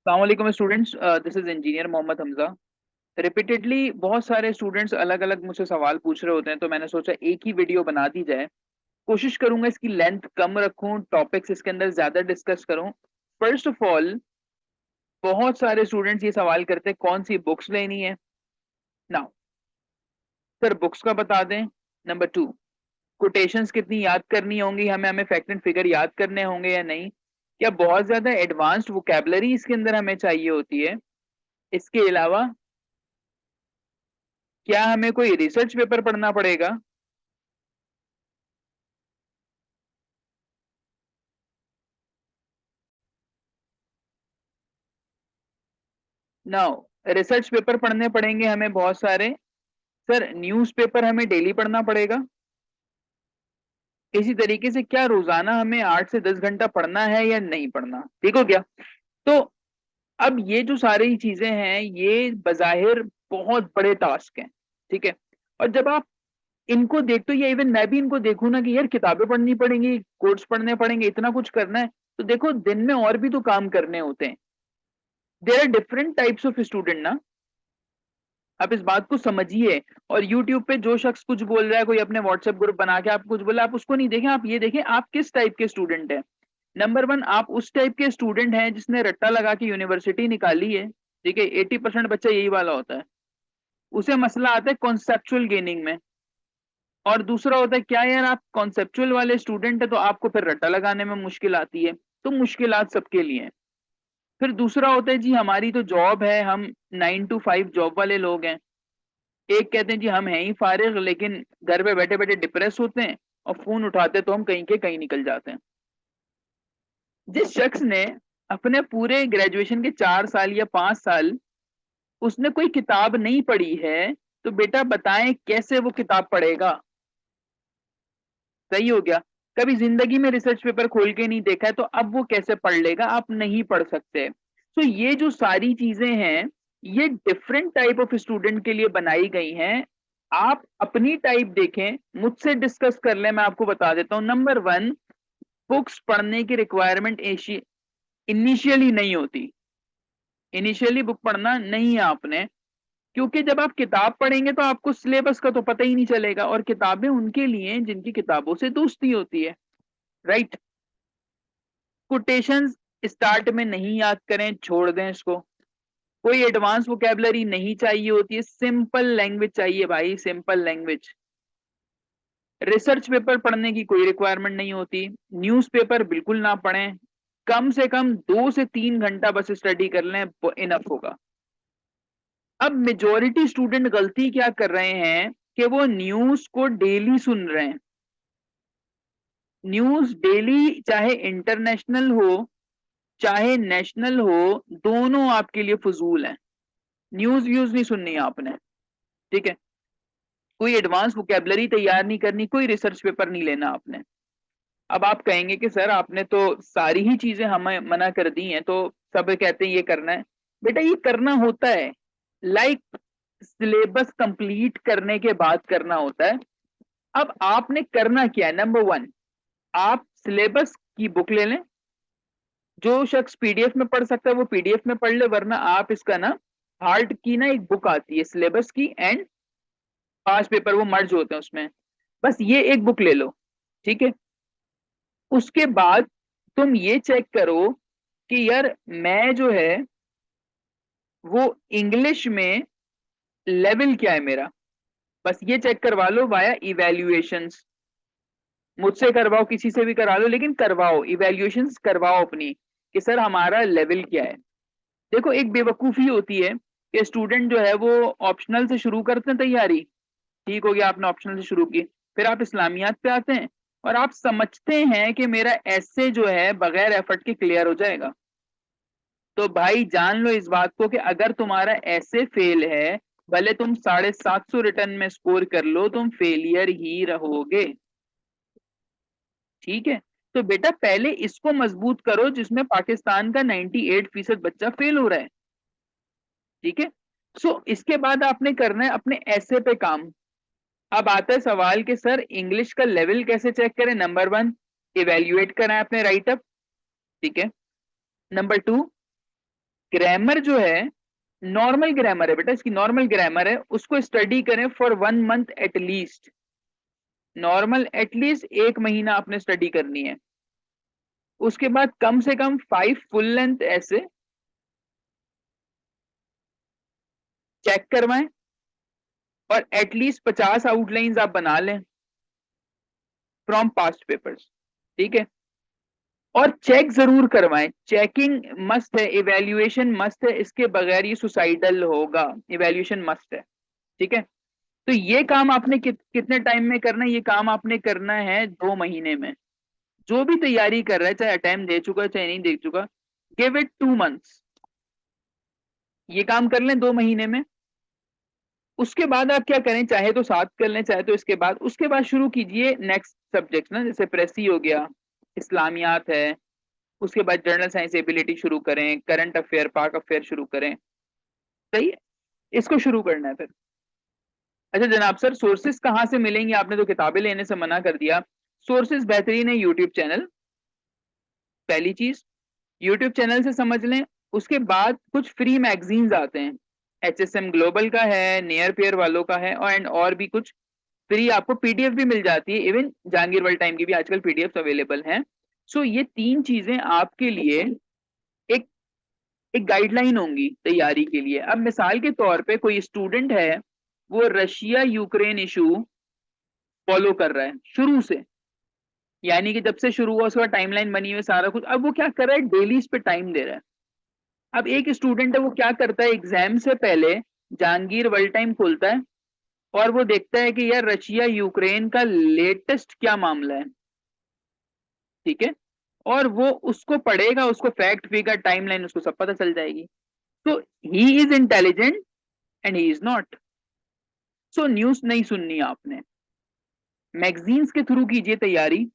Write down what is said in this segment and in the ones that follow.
अस्सलाम students, this is engineer Mohammad Hamza. Repeatedly बहुत सारे स्टूडेंट्स अलग अलग मुझसे सवाल पूछ रहे होते हैं, तो मैंने सोचा एक ही वीडियो बना दी जाए। कोशिश करूंगा इसकी लेंथ कम रखूं, टॉपिक्स इसके अंदर ज्यादा डिस्कस करूं। फर्स्ट ऑफ ऑल, बहुत सारे स्टूडेंट्स ये सवाल करते हैं कौन सी बुक्स लेनी है। नाउ सर, बुक्स का बता दें। नंबर टू, कोटेशंस कितनी याद करनी होंगी, हमें हमें फैक्ट एंड फिगर याद करने होंगे या नहीं। क्या बहुत ज्यादा एडवांस्ड वोकेबलरी इसके अंदर हमें चाहिए होती है। इसके अलावा क्या हमें कोई रिसर्च पेपर पढ़ना पड़ेगा। नाउ रिसर्च पेपर पढ़ने पड़ेंगे हमें बहुत सारे। सर, न्यूज़पेपर हमें डेली पढ़ना पड़ेगा। इसी तरीके से क्या रोजाना हमें 8 से 10 घंटा पढ़ना है या नहीं पढ़ना, ठीक हो गया। तो अब ये जो सारी चीजें हैं ये बजाहिर बहुत बड़े टास्क हैं, ठीक है। और जब आप इनको देखते हो या इवन मैं भी इनको देखूं ना कि यार किताबें पढ़नी पड़ेंगी, कोर्स पढ़ने पड़ेंगे, इतना कुछ करना है, तो देखो दिन में और भी तो काम करने होते हैं। There are different types of student ना। आप इस बात को समझिए। और YouTube पे जो शख्स कुछ बोल रहा है, कोई अपने व्हाट्सएप ग्रुप बना के आप कुछ बोला, आप उसको नहीं देखें, आप ये देखें आप किस टाइप के स्टूडेंट हैं। नंबर वन, आप उस टाइप के स्टूडेंट हैं जिसने रट्टा लगा के यूनिवर्सिटी निकाली है, ठीक है। 80% बच्चा यही वाला होता है। उसे मसला आता है कॉन्सेप्चुअल गेनिंग में। और दूसरा होता है क्या यार, आप कॉन्सेप्चुअल वाले स्टूडेंट है तो आपको फिर रट्टा लगाने में मुश्किल आती है। तो मुश्किलात सबके लिए हैं। फिर दूसरा होता है जी हमारी तो जॉब है, हम 9 to 5 जॉब वाले लोग हैं। एक कहते हैं जी हम हैं ही फारिग, लेकिन घर पे बैठे बैठे डिप्रेस होते हैं, और फोन उठाते तो हम कहीं के कहीं निकल जाते हैं। जिस शख्स ने अपने पूरे ग्रेजुएशन के 4 साल या 5 साल उसने कोई किताब नहीं पढ़ी है, तो बेटा बताएं कैसे वो किताब पढ़ेगा। सही हो गया। कभी जिंदगी में रिसर्च पेपर खोल के नहीं देखा है, तो अब वो कैसे पढ़ लेगा, आप नहीं पढ़ सकते। तो ये जो सारी चीजें हैं ये डिफरेंट टाइप ऑफ स्टूडेंट के लिए बनाई गई हैं। आप अपनी टाइप देखें, मुझसे डिस्कस कर लें, मैं आपको बता देता हूँ। नंबर वन, बुक्स पढ़ने की रिक्वायरमेंट इनिशियली नहीं होती। इनिशियली बुक पढ़ना नहीं है आपने, क्योंकि जब आप किताब पढ़ेंगे तो आपको सिलेबस का तो पता ही नहीं चलेगा, और किताबें उनके लिए हैं जिनकी किताबों से दोस्ती होती है, राइट। कोटेशंस स्टार्ट में नहीं याद करें, छोड़ दें इसको। कोई एडवांस वोकेबलरी नहीं चाहिए होती है, सिंपल लैंग्वेज चाहिए भाई, सिंपल लैंग्वेज। रिसर्च पेपर पढ़ने की कोई रिक्वायरमेंट नहीं होती। न्यूज़पेपर बिल्कुल ना पढ़ें। कम से कम 2 से 3 घंटा बस स्टडी कर लें, इनफ होगा। अब मेजोरिटी स्टूडेंट गलती क्या कर रहे हैं कि वो न्यूज को डेली सुन रहे हैं। न्यूज डेली चाहे इंटरनेशनल हो चाहे नेशनल हो, दोनों आपके लिए फजूल है। न्यूज व्यूज नहीं सुननी है आपने, ठीक है। कोई एडवांस वोकेबलरी तैयार नहीं करनी, कोई रिसर्च पेपर नहीं लेना आपने। अब आप कहेंगे कि सर आपने तो सारी ही चीजें हमें मना कर दी हैं, तो सब कहते हैं ये करना है। बेटा ये करना होता है, लाइक सिलेबस कंप्लीट करने के बाद करना होता है। अब आपने करना क्या है, नंबर वन, आप सिलेबस की बुक ले लें। जो शख्स पीडीएफ में पढ़ सकता है वो पीडीएफ में पढ़ ले, वरना आप इसका ना हार्ड की ना एक बुक आती है सिलेबस की, एंड पास पेपर वो मर्ज होते हैं उसमें। बस ये एक बुक ले लो, ठीक है। उसके बाद तुम ये चेक करो कि यार मैं जो है वो इंग्लिश में लेवल क्या है मेरा। बस ये चेक करवा लो वाया इवेल्युएशंस। मुझसे करवाओ, किसी से भी करा लो, लेकिन करवाओ, इवेल्युएशंस करवाओ अपनी, कि सर हमारा लेवल क्या है। देखो एक बेवकूफ़ी होती है कि स्टूडेंट जो है वो ऑप्शनल से शुरू करते हैं तैयारी, ठीक हो गया, आपने ऑप्शनल से शुरू की, फिर आप इस्लामियात पे आते हैं और आप समझते हैं कि मेरा ऐसे जो है बगैर एफर्ट के क्लियर हो जाएगा। तो भाई जान लो इस बात को कि अगर तुम्हारा ऐसे फेल है, भले तुम 750 रिटर्न में स्कोर कर लो, तुम फेलियर ही रहोगे, ठीक है। तो बेटा पहले इसको मजबूत करो जिसमें पाकिस्तान का 98% बच्चा फेल हो रहा है, ठीक है। सो इसके बाद आपने करना है अपने ऐसे पे काम। अब आता है सवाल कि सर इंग्लिश का लेवल कैसे चेक करें। नंबर वन, इवेल्युएट करें अपने राइट अप, ठीक है। नंबर टू, ग्रामर जो है नॉर्मल ग्रामर है बेटा, इसकी नॉर्मल ग्रामर है, उसको स्टडी करें for 1 month at least. Normal at least 1 महीना आपने स्टडी करनी है। उसके बाद कम से कम 5 फुल लेंथ ऐसे चेक करवाएं, और एटलीस्ट 50 आउटलाइंस आप बना लें फ्रॉम पास्ट पेपर्स। ठीक है, और चेक जरूर करवाएं, चेकिंग मस्ट है, इवैल्यूएशन मस्ट है, इसके बगैर ये सुसाइडल होगा, इवैल्यूएशन मस्ट है। ठीक है, तो ये काम आपने कितने टाइम में करना है? ये काम आपने करना है 2 महीने में। जो भी तैयारी कर रहा है, चाहे अटेम्प्ट दे चुका चाहे नहीं दे चुका, गिव इट 2 मंथ्स, ये काम कर लें 2 महीने में। उसके बाद आप क्या करें, चाहे तो साथ कर लें चाहे तो इसके बाद, उसके बाद शुरू कीजिए नेक्स्ट सब्जेक्ट ना, जैसे प्रेसी हो गया, इस्लामियात है, उसके बाद जनरल साइंस एबिलिटी शुरू करें, करंट अफेयर पाक अफेयर शुरू करें। सही है, इसको शुरू करना है फिर। अच्छा जनाब सर, सोर्सेज कहाँ से मिलेंगे? आपने तो किताबें लेने से मना कर दिया। सोर्सेज बेहतरीन है यूट्यूब चैनल, पहली चीज यूट्यूब चैनल से समझ लें। उसके बाद कुछ फ्री मैगजीन्स आते हैं, HSM ग्लोबल का है, नियर पेयर वालों का है, और भी कुछ फ्री आपको पीडीएफ भी मिल जाती है, इवन जहांगीर वर्ल्ड टाइम की भी आजकल पीडीएफ अवेलेबल हैं। सो ये 3 चीजें आपके लिए एक एक गाइडलाइन होंगी तैयारी के लिए। अब मिसाल के तौर पे कोई स्टूडेंट है, वो रशिया यूक्रेन इशू फॉलो कर रहा है शुरू से, यानी कि जब से शुरू हुआ उसका टाइमलाइन बनी हुई है सारा कुछ, अब वो क्या कर रहा है, डेली इस पे टाइम दे रहा है। अब एक स्टूडेंट है, वो क्या करता है, एग्जाम से पहले जहांगीर वर्ल्ड टाइम खोलता है, और वो देखता है कि यार रशिया यूक्रेन का लेटेस्ट क्या मामला है। ठीक है, और वो उसको पढ़ेगा, उसको फैक्ट फिगर टाइमलाइन उसको सब पता चल जाएगी। तो he is intelligent and he is not. So news नहीं सुननी आपने, मैगजीन्स के थ्रू कीजिए तैयारी।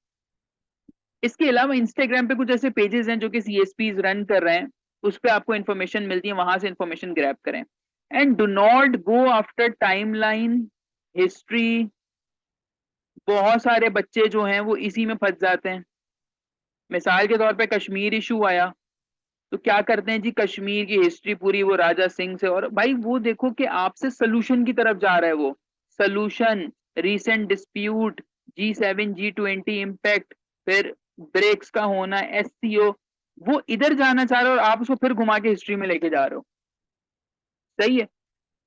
इसके अलावा इंस्टाग्राम पे कुछ ऐसे पेजेस हैं जो कि सीएसपीज रन कर रहे हैं, उस पर आपको इन्फॉर्मेशन मिलती है, वहां से इन्फॉर्मेशन ग्रैब करें। And do not go after timeline, history. बहुत सारे बच्चे जो हैं वो इसी में फंस जाते हैं। मिसाल के तौर पे कश्मीर इशू आया, तो क्या करते हैं जी, कश्मीर की हिस्ट्री पूरी वो राजा सिंह से, और भाई वो देखो कि आपसे सोल्यूशन की तरफ जा रहा है वो, solution, recent dispute, G7 G20 impact, फिर ब्रेक्स का होना, SCO, वो इधर जाना चाह रहे हो और आप उसको फिर घुमा के हिस्ट्री में लेके जा रहे हो। सही है,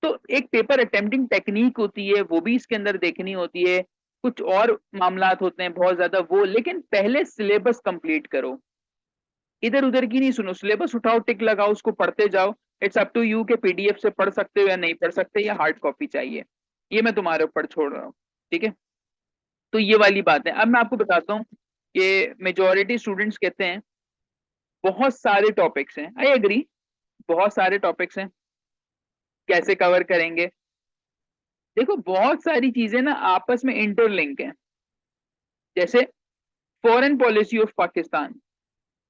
तो एक पेपर अटेम्प्टिंग टेक्निक होती है, वो भी इसके अंदर देखनी होती है। कुछ और मामलात होते हैं बहुत ज्यादा वो, लेकिन पहले सिलेबस कंप्लीट करो, इधर उधर की नहीं सुनो, सिलेबस उठाओ, टिक लगाओ, उसको पढ़ते जाओ। इट्स अप टू यू के पीडीएफ से पढ़ सकते हो या नहीं पढ़ सकते, या हार्ड कॉपी चाहिए, ये मैं तुम्हारे ऊपर छोड़ रहा हूँ। ठीक है, तो ये वाली बात है। अब मैं आपको बताता हूँ कि मेजोरिटी स्टूडेंट्स कहते हैं बहुत सारे टॉपिक्स हैं, आई एग्री, बहुत सारे टॉपिक्स हैं, कैसे कवर करेंगे? देखो बहुत सारी चीजें ना आपस में इंटरलिंक है, जैसे फॉरेन पॉलिसी ऑफ पाकिस्तान।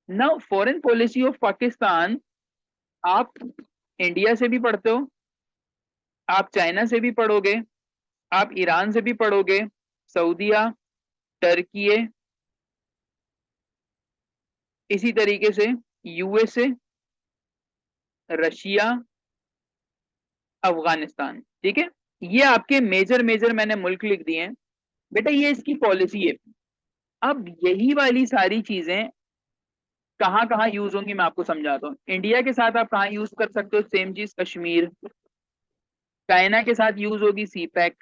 ना फॉरेन पॉलिसी ऑफ पाकिस्तान आप इंडिया से भी पढ़ते हो, आप चाइना से भी पढ़ोगे, आप ईरान से भी पढ़ोगे, सऊदीया, टर्की, इसी तरीके से USA, रशिया, अफगानिस्तान। ठीक है, ये आपके मेजर मेजर मैंने मुल्क लिख दिए हैं बेटा, ये इसकी पॉलिसी है। अब यही वाली सारी चीजें कहाँ कहाँ यूज होंगी मैं आपको समझाता हूँ। इंडिया के साथ आप कहाँ यूज कर सकते हो, सेम चीज कश्मीर। चाइना के साथ यूज होगी CPEC।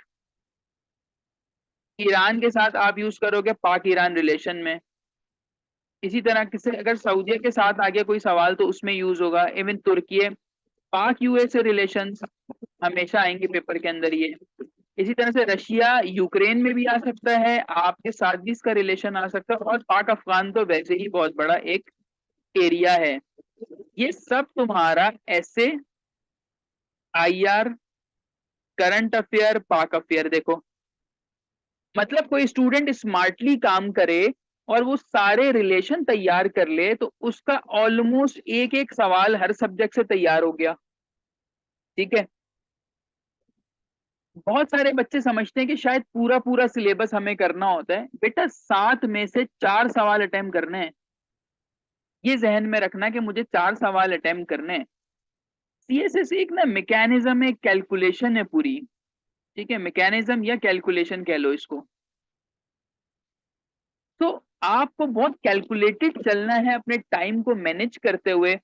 ईरान के साथ आप यूज करोगे पाक ईरान रिलेशन में। इसी तरह किसी अगर सऊदीया के साथ आ गया कोई सवाल तो उसमें यूज होगा। इवन तुर्की, पाक USA रिलेशंस हमेशा आएंगे पेपर के अंदर ये। इसी तरह से रशिया यूक्रेन में भी आ सकता है, आपके साथ भी इसका रिलेशन आ सकता है, और पाक अफगान तो वैसे ही बहुत बड़ा एक एरिया है। ये सब तुम्हारा ऐसे IR, करंट अफेयर, पाक अफेयर देखो, मतलब कोई स्टूडेंट स्मार्टली काम करे और वो सारे रिलेशन तैयार कर ले, तो उसका ऑलमोस्ट एक एक सवाल हर सब्जेक्ट से तैयार हो गया। ठीक है, बहुत सारे बच्चे समझते हैं कि शायद पूरा पूरा सिलेबस हमें करना होता है, बेटा 7 में से 4 सवाल अटेम्प्ट करने हैं। ये जहन में रखना कि मुझे 4 सवाल अटेम्प्ट करने हैं, सीएसएस एक ना मैकेनिज्म है, कैलकुलेशन है पूरी, ठीक है, मैकेनिज्म या कैलकुलेशन कह लो इसको। तो आपको बहुत कैलकुलेटेड चलना है अपने टाइम को मैनेज करते हुए,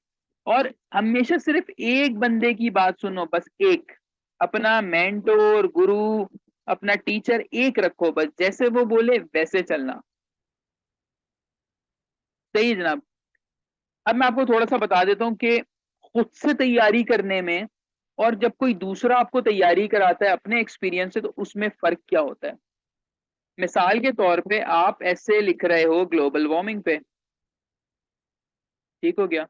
और हमेशा सिर्फ एक बंदे की बात सुनो, बस एक, अपना मेंटोर, गुरु, अपना टीचर एक रखो, बस जैसे वो बोले वैसे चलना। सही है जनाब। अब मैं आपको थोड़ा सा बता देता हूँ कि खुद से तैयारी करने में और जब कोई दूसरा आपको तैयारी कराता है अपने एक्सपीरियंस से, तो उसमें फर्क क्या होता है। मिसाल के तौर पे आप ऐसे लिख रहे हो ग्लोबल वार्मिंग पे, ठीक हो गया।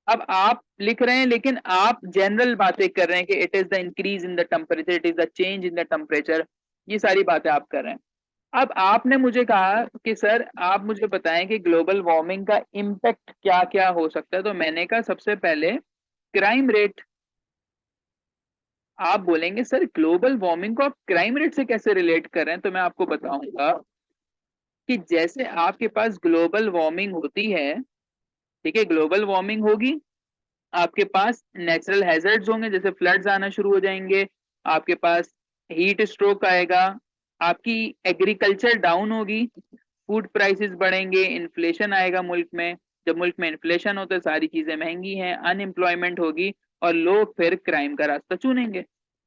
अब आप लिख रहे हैं लेकिन आप जनरल बातें कर रहे हैं कि it is the increase in the temperature, it is the change in the temperature, ये सारी बातें आप कर रहे हैं। अब आपने मुझे कहा कि सर आप मुझे बताएं कि ग्लोबल वार्मिंग का इम्पैक्ट क्या क्या हो सकता है, तो मैंने कहा सबसे पहले क्राइम रेट। आप बोलेंगे सर ग्लोबल वार्मिंग को आप क्राइम रेट से कैसे रिलेट कर रहे हैं, तो मैं आपको बताऊंगा कि जैसे आपके पास ग्लोबल वार्मिंग होती है, ठीक है, ग्लोबल वार्मिंग होगी, आपके पास नेचुरल हैजर्ड्स होंगे, जैसे फ्लड्स आना शुरू हो जाएंगे, आपके पास हीट स्ट्रोक आएगा, आपकी एग्रीकल्चर डाउन होगी, फूड प्राइसेस बढ़ेंगे, इन्फ्लेशन आएगा मुल्क में। जब मुल्क में इन्फ्लेशन होता है सारी चीजें महंगी हैं, अनएम्प्लॉयमेंट होगी, और लोग फिर क्राइम का रास्ता चुनेंगे।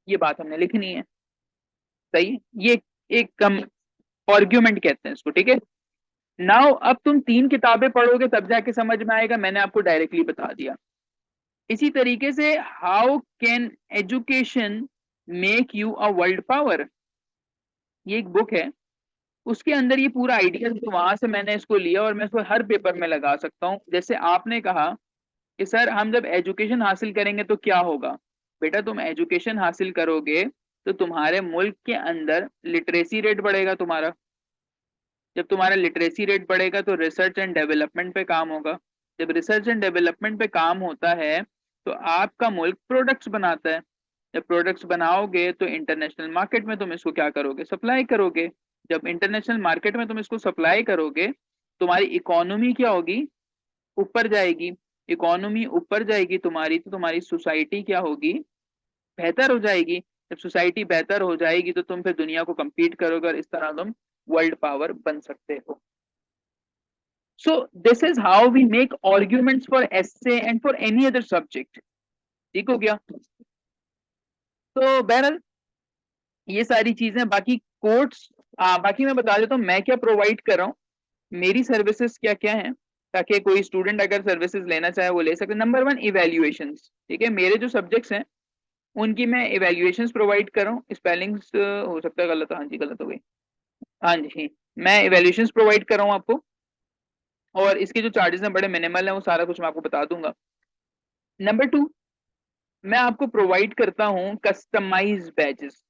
ये बात हमने लिखनी है। सही है? ये एक कम आर्ग्यूमेंट कहते हैं इसको, ठीक है। नाउ अब तुम 3 किताबें पढ़ोगे तब जाके समझ में आएगा, मैंने आपको डायरेक्टली बता दिया। इसी तरीके से how can education make you a world power, ये एक बुक है, उसके अंदर ये पूरा आइडिया, तो वहां से मैंने इसको लिया और मैं इसको हर पेपर में लगा सकता हूँ। जैसे आपने कहा कि सर हम जब एजुकेशन हासिल करेंगे तो क्या होगा, बेटा तुम एजुकेशन हासिल करोगे तो तुम्हारे मुल्क के अंदर लिटरेसी रेट बढ़ेगा तुम्हारा, जब तुम्हारा लिटरेसी रेट बढ़ेगा तो रिसर्च एंड डेवलपमेंट पे काम होगा, जब रिसर्च एंड डेवलपमेंट पे काम होता है तो आपका मुल्क प्रोडक्ट्स बनाता है, जब प्रोडक्ट्स बनाओगे तो इंटरनेशनल मार्केट में तुम इसको क्या करोगे, सप्लाई करोगे, जब इंटरनेशनल मार्केट में तुम इसको सप्लाई करोगे, तुम्हारी इकोनॉमी क्या होगी, ऊपर जाएगी। इकोनॉमी ऊपर जाएगी तुम्हारी, तो तुम्हारी सोसाइटी क्या होगी, बेहतर हो जाएगी। जब सोसाइटी बेहतर हो जाएगी तो तुम फिर दुनिया को compete करोगे और इस तरह तुम वर्ल्ड पावर बन सकते हो। So this is how we make arguments for essay and for any other subject. ठीक हो गया। तो बहरहाल ये सारी चीजें, बाकी कोर्ट्स, बाकी मैं बता देता हूँ मैं क्या प्रोवाइड कर रहा हूँ, मेरी सर्विसेज क्या क्या हैं, ताकि कोई स्टूडेंट अगर सर्विसेज लेना चाहे वो ले सके। नंबर 1 इवेल्युएशंस, ठीक है, मेरे जो सब्जेक्ट्स हैं उनकी मैं इवेल्युएशंस प्रोवाइड कर रहा हूँ। स्पेलिंग्स हो सकता है गलत, हाँ जी गलत हो गई, हाँ जी, मैं इवेल्युएशंस प्रोवाइड कर रहा हूँ आपको, और इसके जो चार्जेस हैं बड़े मिनिमल हैं, वो सारा कुछ मैं आपको बता दूंगा। नंबर 2, मैं आपको प्रोवाइड करता हूँ कस्टमाइज बैचेस।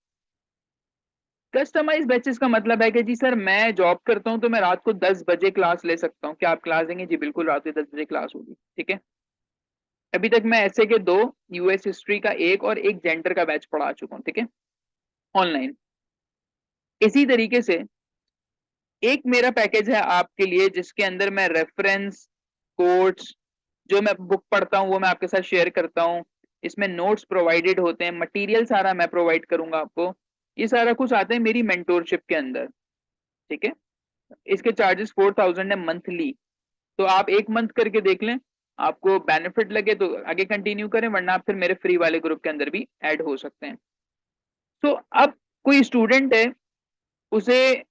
कस्टमाइज बैचेस का मतलब है कि जी सर मैं जॉब करता हूँ तो मैं रात को 10 बजे क्लास ले सकता हूँ, क्या आप क्लास देंगे, जी बिल्कुल, रात को 10 बजे क्लास होगी, ठीक है। अभी तक मैं ऐसे के 2, यूएस हिस्ट्री का एक और एक जेंडर का बैच पढ़ा चुका हूँ, ठीक है, ऑनलाइन। इसी तरीके से एक मेरा पैकेज है आपके लिए जिसके अंदर मैं रेफरेंस, कोट्स, जो मैं बुक पढ़ता हूँ वो मैं आपके साथ शेयर करता हूँ, इसमें नोट्स प्रोवाइडेड होते हैं, मटेरियल सारा मैं प्रोवाइड करूंगा आपको, ये सारा कुछ आता है मेरी मेंटोरशिप के अंदर, ठीक है। इसके चार्जेस 4000 है मंथली। तो आप एक मंथ करके देख लें, आपको बेनिफिट लगे तो आगे कंटिन्यू करें, वरना आप फिर मेरे फ्री वाले ग्रुप के अंदर भी ऐड हो सकते हैं। तो अब कोई स्टूडेंट है, उसे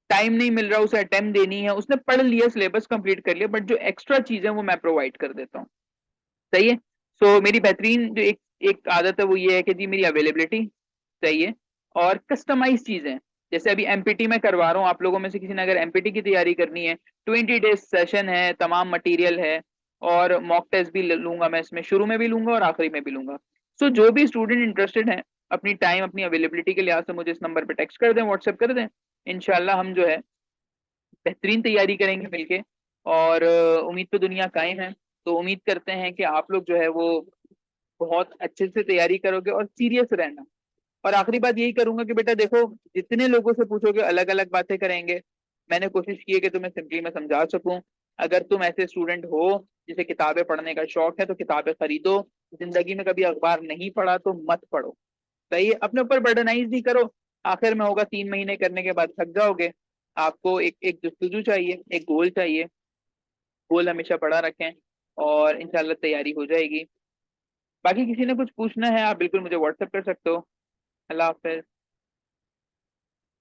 टाइम नहीं मिल रहा, उसे अटेम्प्ट देनी है, उसने पढ़ लिया, सिलेबस कंप्लीट कर लिया, बट जो एक्स्ट्रा चीज है वो मैं प्रोवाइड कर देता हूँ। सही है। सो मेरी बेहतरीन जो एक एक आदत है वो ये है कि जी मेरी अवेलेबिलिटी सही है, और कस्टमाइज चीजें, जैसे अभी एमपीटी में करवा रहा हूँ, आप लोगों में से किसी ने अगर एमपीटी की तैयारी करनी है, 20 डेज सेशन है, तमाम मटेरियल है, और मॉक टेस्ट भी लूंगा मैं, इसमें शुरू में भी लूंगा और आखिरी में भी लूंगा। सो जो भी स्टूडेंट इंटरेस्टेड है, अपनी टाइम अपनी अवेलेबिलिटी के लिहाज से मुझे इस नंबर पर टेक्स्ट कर दें, व्हाट्सएप कर दें, इनशाला हम जो है बेहतरीन तैयारी करेंगे मिलके। और उम्मीद पे दुनिया कायम है, तो उम्मीद करते हैं कि आप लोग जो है वो बहुत अच्छे से तैयारी करोगे और सीरियस रहना। और आखिरी बात यही करूंगा कि बेटा देखो, जितने लोगों से पूछोगे अलग अलग बातें करेंगे, मैंने कोशिश की है कि तुम्हें सिंपली मैं समझा सकूं। अगर तुम ऐसे स्टूडेंट हो जिसे किताबें पढ़ने का शौक है तो किताबें खरीदो, जिंदगी में कभी अखबार नहीं पढ़ा तो मत पढ़ो। सही है, अपने ऊपर बर्डनाइज नहीं करो। आखिर में होगा 3 महीने करने के बाद थक जाओगे। आपको एक एक जस्तुजू चाहिए, एक गोल चाहिए। गोल हमेशा पढ़ा रखें और इंशाल्लाह तैयारी हो जाएगी। बाकी किसी ने कुछ पूछना है आप बिल्कुल मुझे व्हाट्सएप कर सकते हो। अल्लाह हाफिज।